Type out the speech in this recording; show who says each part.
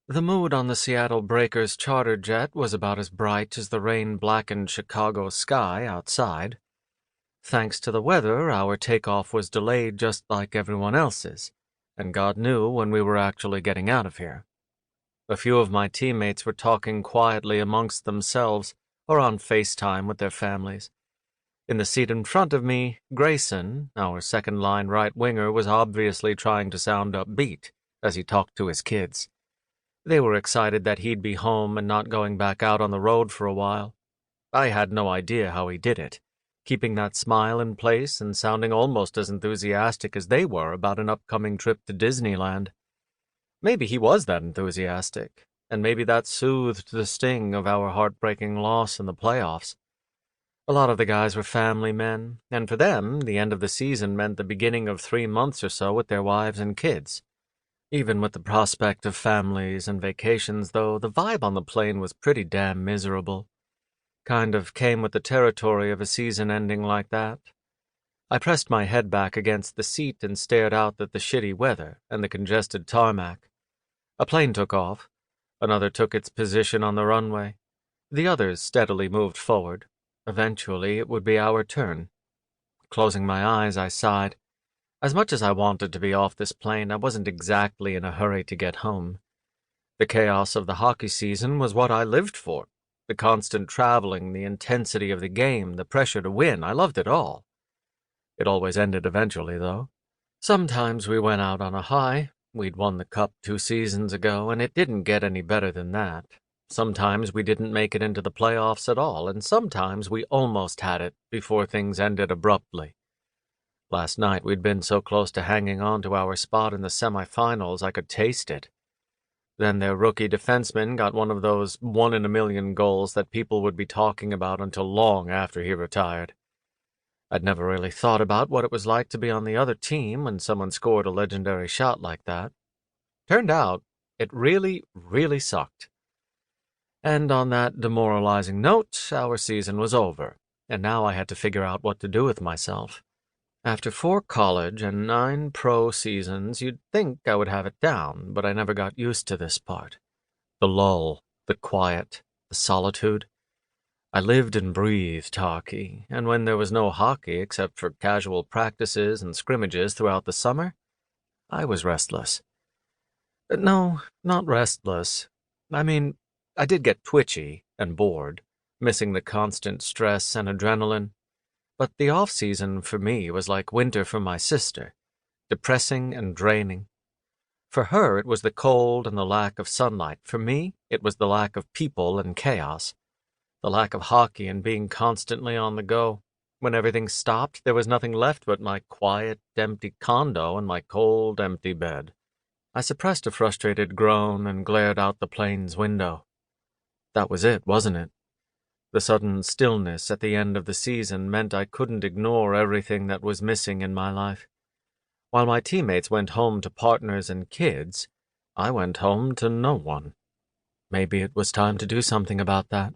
Speaker 1: The mood on the Seattle Breakers charter jet was about as bright as the rain-blackened Chicago sky outside. Thanks to the weather, our takeoff was delayed just like everyone else's, and God knew when we were actually getting out of here. A few of my teammates were talking quietly amongst themselves or on FaceTime with their families. In the seat in front of me, Grayson, our second-line right winger, was obviously trying to sound upbeat as he talked to his kids. They were excited that he'd be home and not going back out on the road for a while. I had no idea how he did it, keeping that smile in place and sounding almost as enthusiastic as they were about an upcoming trip to Disneyland. Maybe he was that enthusiastic, and maybe that soothed the sting of our heartbreaking loss in the playoffs. A lot of the guys were family men, and for them, the end of the season meant the beginning of 3 months or so with their wives and kids. Even with the prospect of families and vacations, though, the vibe on the plane was pretty damn miserable. Kind of came with the territory of a season ending like that. I pressed my head back against the seat and stared out at the shitty weather and the congested tarmac. A plane took off. Another took its position on the runway. The others steadily moved forward. Eventually, it would be our turn. Closing my eyes, I sighed. As much as I wanted to be off this plane, I wasn't exactly in a hurry to get home. The chaos of the hockey season was what I lived for. The constant traveling, the intensity of the game, the pressure to win, I loved it all. It always ended eventually, though. Sometimes we went out on a high. We'd won the cup 2 seasons ago, and it didn't get any better than that. Sometimes we didn't make it into the playoffs at all, and sometimes we almost had it before things ended abruptly. Last night we'd been so close to hanging on to our spot in the semifinals I could taste it. Then their rookie defenseman got one of those one-in-a-million goals that people would be talking about until long after he retired. I'd never really thought about what it was like to be on the other team when someone scored a legendary shot like that. Turned out, it really, really sucked. And on that demoralizing note, our season was over, and now I had to figure out what to do with myself. After 4 college and 9 pro seasons, you'd think I would have it down, but I never got used to this part. The lull, the quiet, the solitude. I lived and breathed hockey, and when there was no hockey except for casual practices and scrimmages throughout the summer, I was restless. No, not restless. I mean, I did get twitchy and bored, missing the constant stress and adrenaline. But the off-season for me was like winter for my sister, depressing and draining. For her, it was the cold and the lack of sunlight. For me, it was the lack of people and chaos, the lack of hockey and being constantly on the go. When everything stopped, there was nothing left but my quiet, empty condo and my cold, empty bed. I suppressed a frustrated groan and glared out the plane's window. That was it, wasn't it? The sudden stillness at the end of the season meant I couldn't ignore everything that was missing in my life. While my teammates went home to partners and kids, I went home to no one. Maybe it was time to do something about that.